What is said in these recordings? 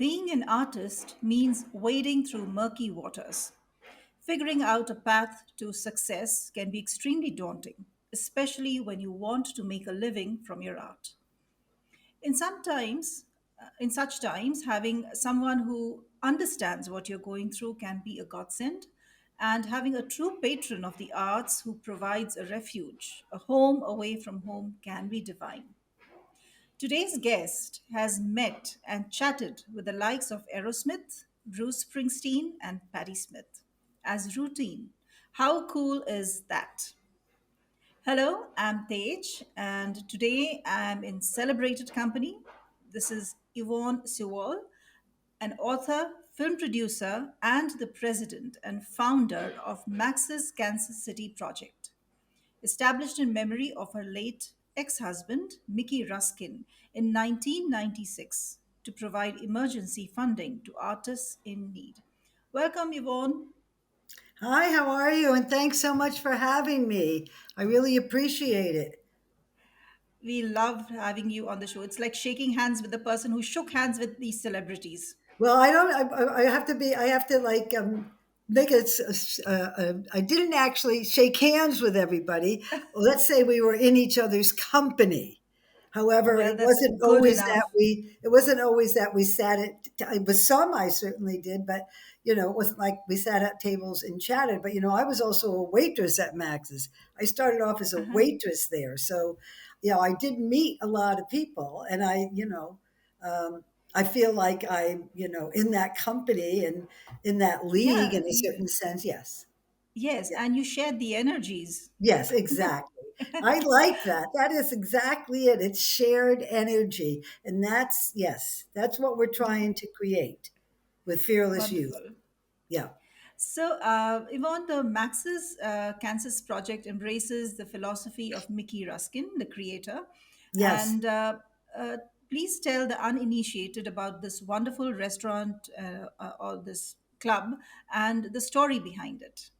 Being an artist means wading through murky waters. Figuring out a path to success can be extremely daunting, especially when you want to make a living from your art. In such times, having someone who understands what you're going through can be a godsend, and having a true patron of the arts who provides a refuge, a home away from home, can be divine. Today's guest has met and chatted with the likes of Aerosmith, Bruce Springsteen, and Patti Smith. As routine, how cool is that? Hello, I'm Tej, and today I'm in celebrated company. This is Yvonne Sewall, an author, film producer, and the president and founder of Max's Kansas City Project, established in memory of her late ex husband, Mickey Ruskin, in 1996 to provide emergency funding to artists in need. Welcome, Yvonne. Hi, how are you? And thanks so much for having me. I really appreciate it. We love having you on the show. It's like shaking hands with the person who shook hands with these celebrities. Well, I don't. I have to be. I have to make it. I didn't actually shake hands with everybody. Let's say we were in each other's company. However, Well, that's good enough. It wasn't always that we sat at. With some, I certainly did, but it wasn't like we sat at tables and chatted. But I was also a waitress at Max's. I started off as a Uh-huh. waitress there, so I did meet a lot of people, and I feel like I'm in that company and in that league Yeah. in a certain sense. Yes. Yes, Yeah. and you shared the energies. Yes, exactly. I like that. That is exactly it. It's shared energy. And yes, that's what we're trying to create with Fearless Youth. Wonderful. Yeah. So, Yvonne, the Max's Kansas project embraces the philosophy of Mickey Ruskin, the creator. Yes. And uh, please tell the uninitiated about this wonderful restaurant or this club and the story behind it.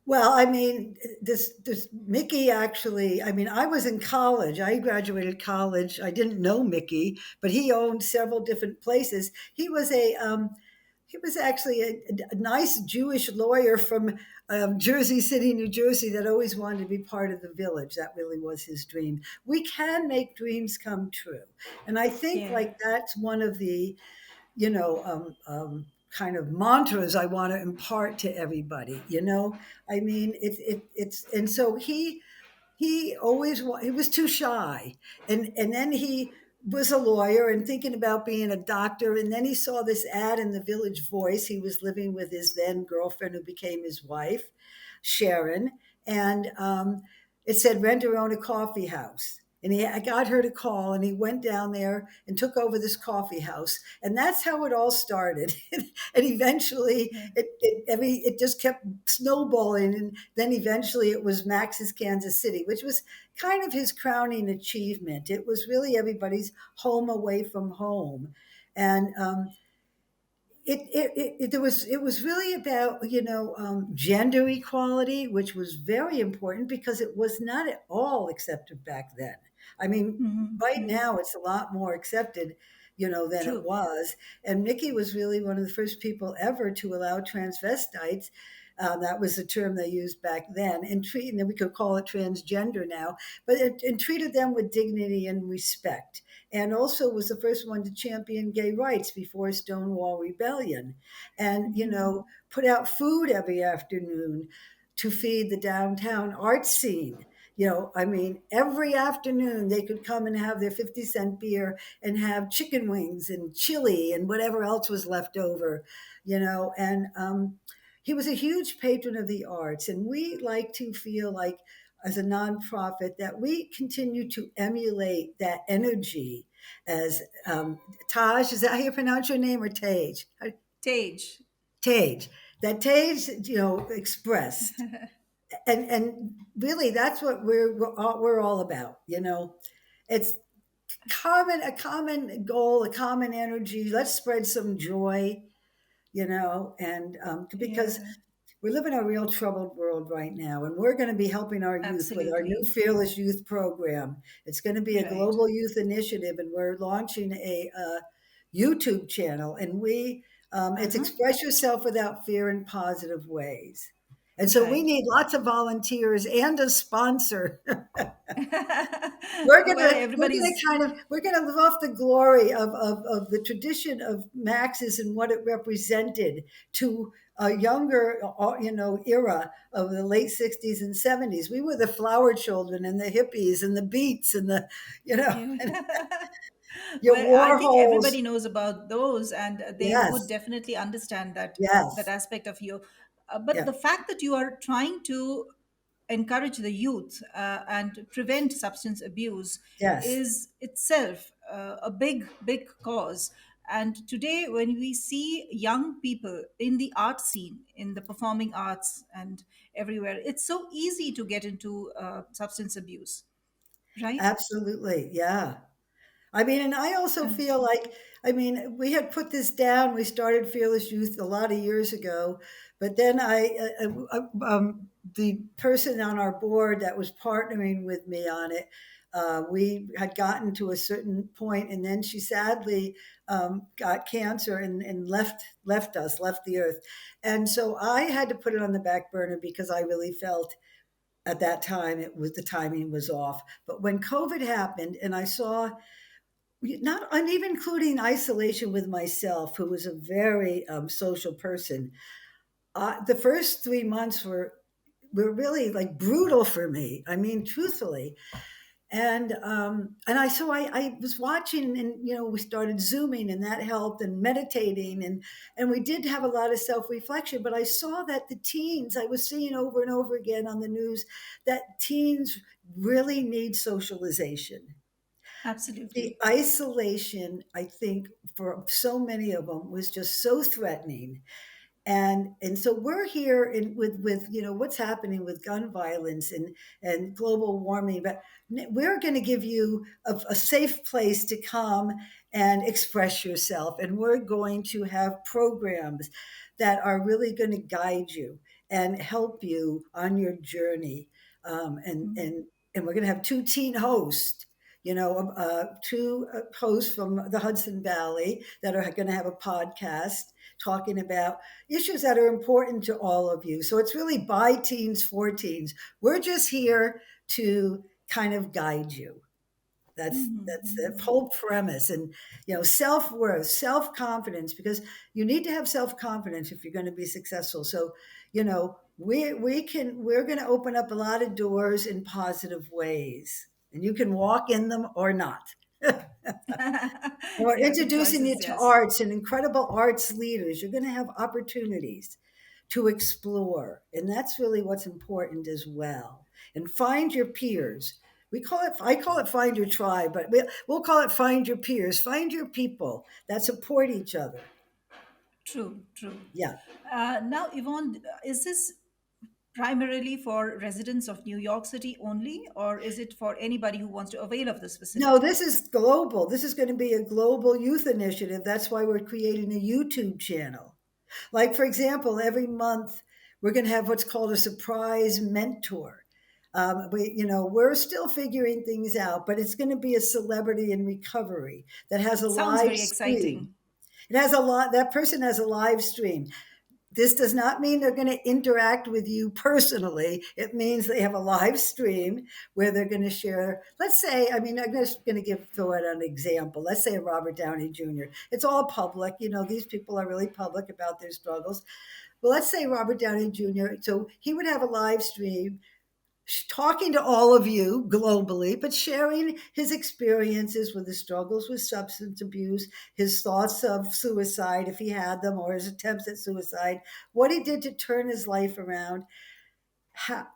Well, I mean, this Mickey actually, I mean, I was in college. I graduated college. I didn't know Mickey, but he owned several different places. He was actually a nice Jewish lawyer from Jersey City, New Jersey, that always wanted to be part of the village. That really was his dream. We can make dreams come true, and I think Yeah. like that's one of the kind of mantras I want to impart to everybody. I mean, it's and so he was too shy, and then he was a lawyer and thinking about being a doctor, and then he saw this ad in the Village Voice. He was living with his then girlfriend, who became his wife, Sharon, and it said rent or own a coffee house. And I got her to call, and he went down there and took over this coffee house, and that's how it all started. And eventually, Yeah. it just kept snowballing, and then eventually it was Max's Kansas City, which was kind of his crowning achievement. It was really everybody's home away from home, and it was really about gender equality, which was very important because it was not at all accepted back then. I mean, Mhm, right mhm. now it's a lot more accepted, than it True. was. And Mickey was really one of the first people ever to allow transvestites. That was the term they used back then, and we could call it transgender now, but and treated them with dignity and respect, and also was the first one to champion gay rights before Stonewall Rebellion, and Mhm. put out food every afternoon to feed the downtown art scene. I mean, every afternoon they could come and have their 50-cent beer and have chicken wings and chili and whatever else was left over, and he was a huge patron of the arts. And we like to feel like, as a nonprofit, that we continue to emulate that energy as Taj, is that how you pronounce your name, or Tage? Tage. Tage. That Tage, expressed. And really that's what we're all about. It's a common goal, a common energy. Let's spread some joy, and because Yeah, we live in a real troubled world right now, and we're going to be helping our youth with our new absolutely. Fearless Youth program. It's going to be a Right. global youth initiative, and we're launching YouTube channel, and it's Uh-huh. Express Yourself Without Fear in Positive Ways. And so we Right. need lots of volunteers and a sponsor. Well, everybody's. We're gonna live off the glory of the tradition of Max's and what it represented to a younger era of the late 60s and 70s. We were the flower children and the hippies and the beats and the you know Yeah. your Well, I think Warhols. everybody knows about those, and they would Yes, definitely understand that yes, aspect of you. But yeah, the fact that you are trying to encourage the youth and prevent substance abuse yes. is itself a big cause. And today, when we see young people in the art scene, in the performing arts, and everywhere, it's so easy to get into substance abuse, right? Absolutely. Yeah. I mean, and I also And feel like, I mean, we had put this down. We started Fearless Youth a lot of years ago, but then the person on our board that was partnering with me on it, we had gotten to a certain point, and then she sadly got cancer and left the earth, and so I had to put it on the back burner because I really felt at that time it was the timing was off. But when COVID happened, and I saw not and even including isolation with myself, who was a very social person. The first 3 months were really like brutal for me. I mean, truthfully, and I was watching, and we started zooming, and that helped, and meditating, and we did have a lot of self reflection. But I saw that the teens, I was seeing over and over again on the news, that teens really need socialization. The absolutely. isolation, I think, for so many of them was just so threatening. And so we're here with what's happening with gun violence and global warming, but we're going to give you a safe place to come and express yourself, and we're going to have programs that are really going to guide you and help you on your journey. And we're going to have two teen hosts, two hosts from the Hudson Valley that are going to have a podcast talking about issues that are important to all of you. So it's really by teens for teens. We're just here to kind of guide you. That's the Mhm. whole premise. And self-worth, self-confidence, because you need to have self-confidence if you're going to be successful. So we're going to open up a lot of doors in positive ways, and you can walk in them or not. We're Yeah, good introducing you choices, to yes. arts and incredible arts leaders. You're going to have opportunities to explore. And that's really what's important as well. And find your peers. I call it find your tribe, but we'll call it find your peers. Find your people that support each other. True, true. Yeah. Now, Yvonne, is this primarily for residents of New York City only, or is it for anybody who wants to avail of this No, facility? this is global. This is going to be a global youth initiative. That's why we're creating a YouTube channel. Like, for example, every month we're going to have what's called a surprise mentor. We're still figuring things out, but it's going to be a celebrity in recovery that has a Sounds live very stream. exciting. That person has a live stream. This does not mean they're going to interact with you personally. It means they have a live stream where they're going to share. Let's say, I mean, I'm just going to throw out an example. Let's say Robert Downey Jr. It's all public. These people are really public about their struggles. Well, let's say Robert Downey Jr. So he would have a live stream talking to all of you globally, but sharing his experiences with his struggles with substance abuse, his thoughts of suicide, if he had them, or his attempts at suicide, what he did to turn his life around,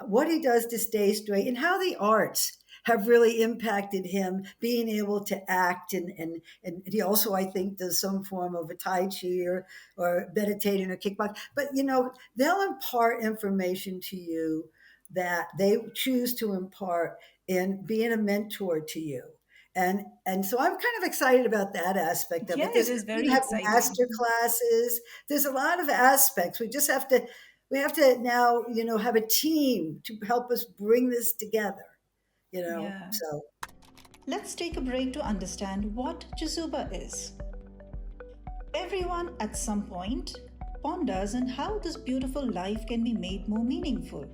what he does to stay straight, and how the arts have really impacted him being able to act, and he also, I think, does some form of a tai chi or meditating or kickboxing. But they'll impart information to you that they choose to impart in being a mentor to you. And so I'm kind of excited about that aspect of Yeah, it. it There's is We're very gonna have exciting. master classes. There's a lot of aspects. We have to now, have a team to help us bring this together, Yeah. So Let's take a break to understand what CHEZUBA is. Everyone at some point ponders on how this beautiful life can be made more meaningful.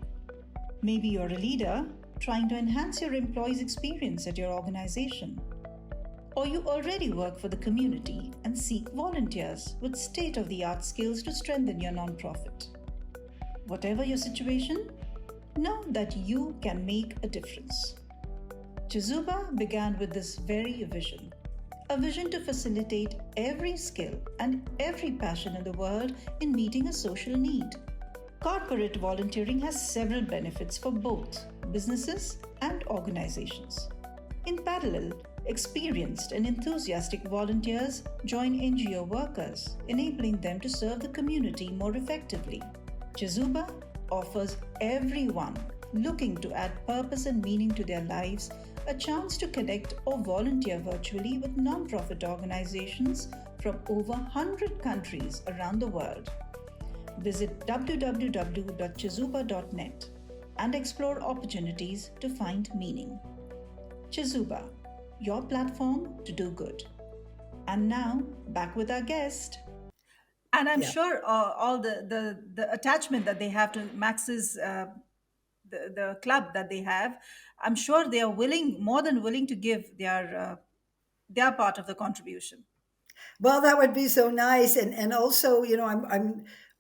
Maybe you're a leader trying to enhance your employees' experience at your organization. Or you already work for the community and seek volunteers with state of the art skills to strengthen your nonprofit. Whatever your situation, know that you can make a difference. CHEZUBA began with this very vision, a vision to facilitate every skill and every passion in the world in meeting a social need. Corporate volunteering has several benefits for both businesses and organizations. In parallel, experienced and enthusiastic volunteers join NGO workers, enabling them to serve the community more effectively. CHEZUBA offers everyone looking to add purpose and meaning to their lives a chance to connect or volunteer virtually with nonprofit organizations from over 100 countries around the world. Visit www.chezuba.net and explore opportunities to find meaning. CHEZUBA, your platform to do good. And now, back with our guest. And I'm Yeah. sure all the attachment that they have to Max's the club that they have, I'm sure they are willing, more than willing, to give their part of the contribution. Well, that would be so nice. And also,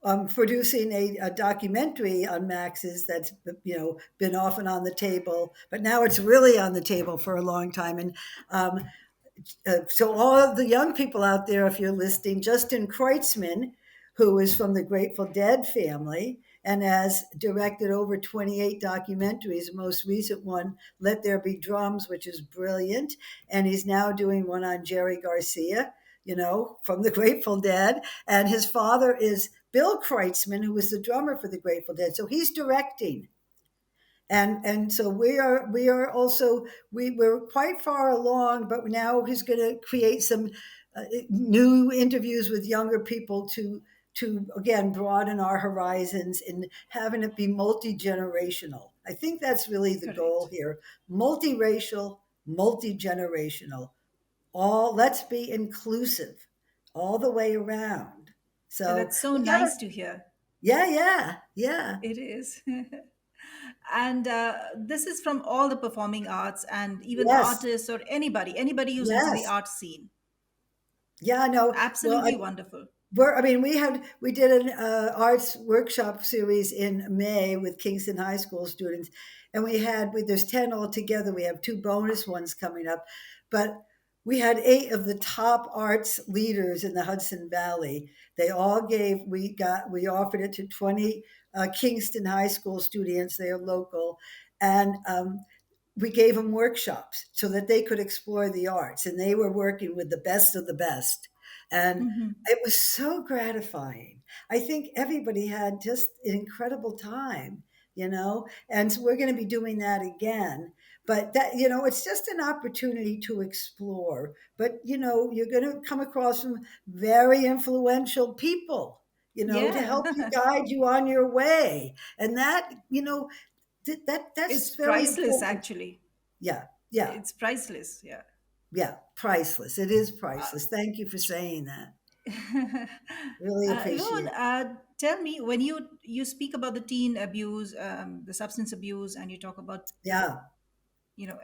I'm producing a documentary on Max's that's been off and on the table, but now it's really on the table for a long time. And um, so all of the young people out there, if you're listening, Justin Kreutzmann, who is from the Grateful Dead family and has directed over 28 documentaries, the most recent one, Let There Be Drums, which is brilliant. And he's now doing one on Jerry Garcia, from the Grateful Dead. And his father is Bill Kreutzmann, who was the drummer for the Grateful Dead. So he's directing, and so we are also we're quite far along, but now he's going to create some new interviews with younger people to again broaden our horizons and having it be multi-generational. I think that's really the goal Correct. here: multiracial, multi-generational. All Let's be inclusive all the way around. So That's so we gotta, nice to hear. yeah, yeah, yeah. It is. And this is from all the performing arts and even Yes, artists or anybody who's into the yes. art scene. Yeah, no. Well, Absolutely wonderful. we did an arts workshop series in May with Kingston High School students, and there's 10 altogether. We have two bonus ones coming up, but we had 8 of the top arts leaders in the Hudson Valley. They all we offered it to 20 Kingston High School students. They are local, and we gave them workshops so that they could explore the arts, and they were working with the best of the best. And Hmm. it was so gratifying. I think everybody had just an incredible time. And so we're going to be doing that again. But it's just an opportunity to explore. But you're going to come across some very influential people, to help you Yeah. guide you on your way. And that's It's very priceless, important. actually. Yeah, yeah, It's priceless. Yeah. yeah. Priceless. It is priceless. Thank you for saying that. Really Yvonne, appreciate it. tell me, when you speak about the teen abuse, the substance abuse, and you talk about Yeah.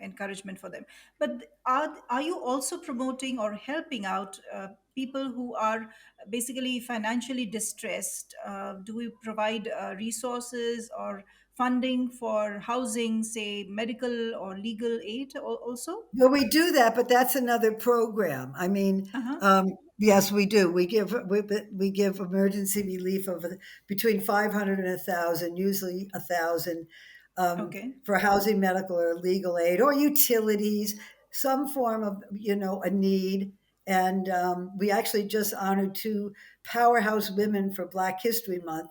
encouragement for them, but are you also promoting or helping out people who are basically financially distressed? Do we provide resources or funding for housing, say medical or legal aid also? Well, we do that, but that's another program. I mean, Uh-huh. yes, we do. We give emergency relief of between 500 and 1,000, usually 1,000, Okay. for housing, medical, or legal aid, or utilities, some form of a need. And we actually just honored 2 powerhouse women for Black History Month.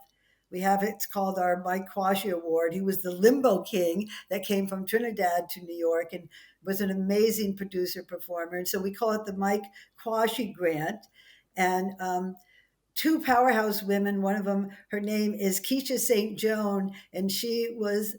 It's called our Mike Quashie Award. He was the limbo king that came from Trinidad to New York and was an amazing producer performer. And so we call it the Mike Quashie Grant. And 2 powerhouse women. One of them, her name is Keisha St. Joan, and she was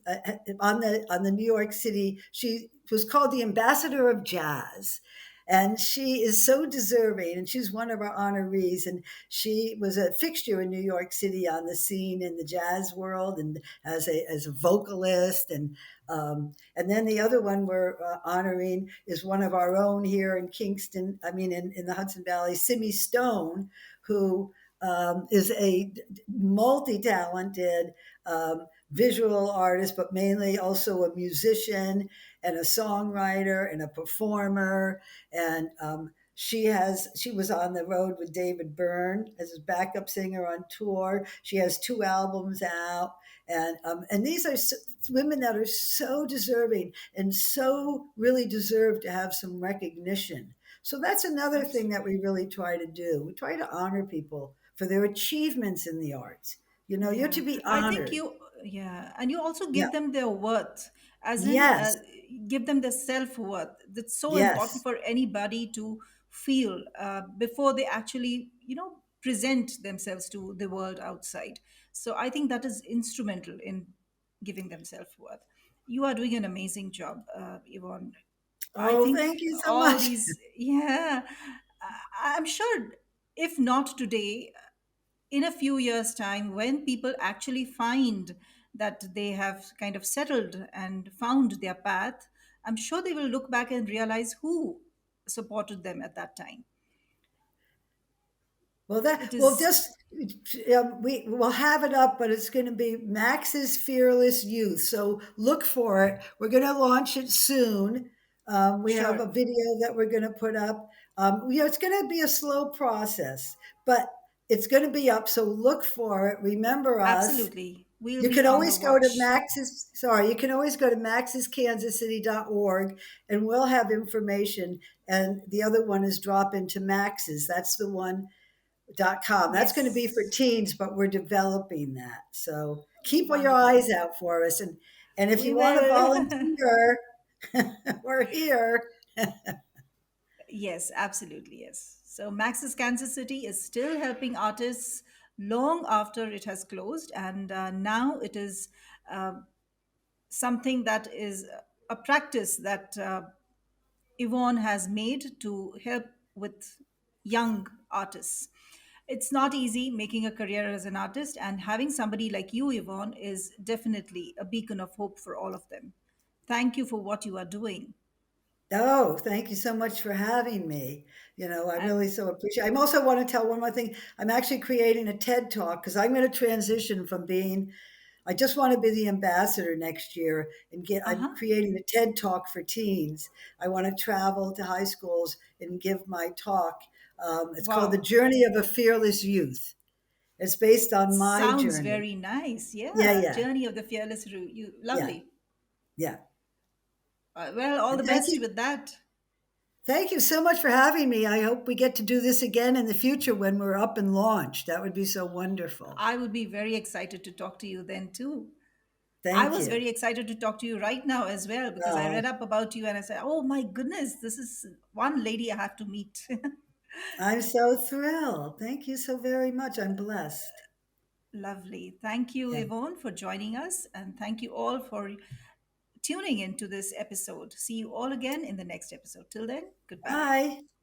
on the New York City. She was called the ambassador of jazz, And she is so deserving, and she's one of our honorees. And she was a fixture in New York City on the scene in the jazz world, and as a vocalist. And then the other one we're honoring is one of our own here in Kingston. I mean, in the Hudson Valley, Simi Stone, who is a multi-talented visual artist, but mainly also a musician and a songwriter and a performer. And she was on the road with David Byrne as his backup singer on tour. She has 2 albums out, and these are women that are so deserving and so really deserve to have some recognition. So that's another thing that we really try to do. We try to honor people for their achievements in the arts. You know, you're Yeah, to be I think honored. yeah, and you also Yeah. give them their worth, as in Yes. give them their self worth. That's so important Yes. for anybody to feel before they actually, present themselves to the world outside. So I think that is instrumental in giving them self worth. You are doing an amazing job, Yvonne. I Oh, think thank you so all much. these, yeah, I'm sure if not today, in a few years' time, when people actually find that they have kind of settled and found their path, I'm sure they will look back and realize who supported them at that time. Well, It we'll is just we will have it up, but it's going to be Max's Fearless Youth. So look for it. We're going to launch it soon. We have sure, a video that we're going to put up. It's going to be a slow process, but it's going to be up. So look for it. Remember us. absolutely. We'll You be can on the always go to watch. Max's, sorry, you can always go to maxskansascity.org, and we'll have information. And the other one is Drop Into Max's. That's the one .com. That's going to be for Yes, teens, but we're developing that. So keep your wonderful. eyes out for us. And if We you want to will. volunteer, we're here. Yes, absolutely. Yes. So Max's Kansas City is still helping artists long after it has closed. And now it is uh, something that is a practice that Yvonne has made to help with young artists. It's not easy making a career as an artist, and having somebody like you, Yvonne, is definitely a beacon of hope for all of them. Thank you for what you are doing. Oh, thank you so much for having me. I And really so appreciate. I also want to tell one more thing. I'm actually creating a TED talk because I'm going to transition from being. I just want to be the ambassador next year and get. uh I'm huh. creating a TED talk for teens. I want to travel to high schools and give my talk. It's called The Wow. Journey of a Fearless Youth. It's based on my Sounds journey. very nice. Yeah, Yeah. yeah, Journey of the Fearless Route. You yeah, lovely. yeah. Well, all And the best with that. thank you so much for having me. I hope we get to do this again in the future when we're up and launched. That would be so wonderful. I would be very excited to talk to you then too. I Thank was you. very excited to talk to you right now as well because I Oh, read up about you and I said, oh my goodness, this is one lady I have to meet. I'm so thrilled. Thank you so very much. I'm blessed. Lovely. Thank you, Yeah. Yvonne, for joining us. And thank you all for tuning into this episode. See you all again in the next episode. Till then, goodbye. Bye.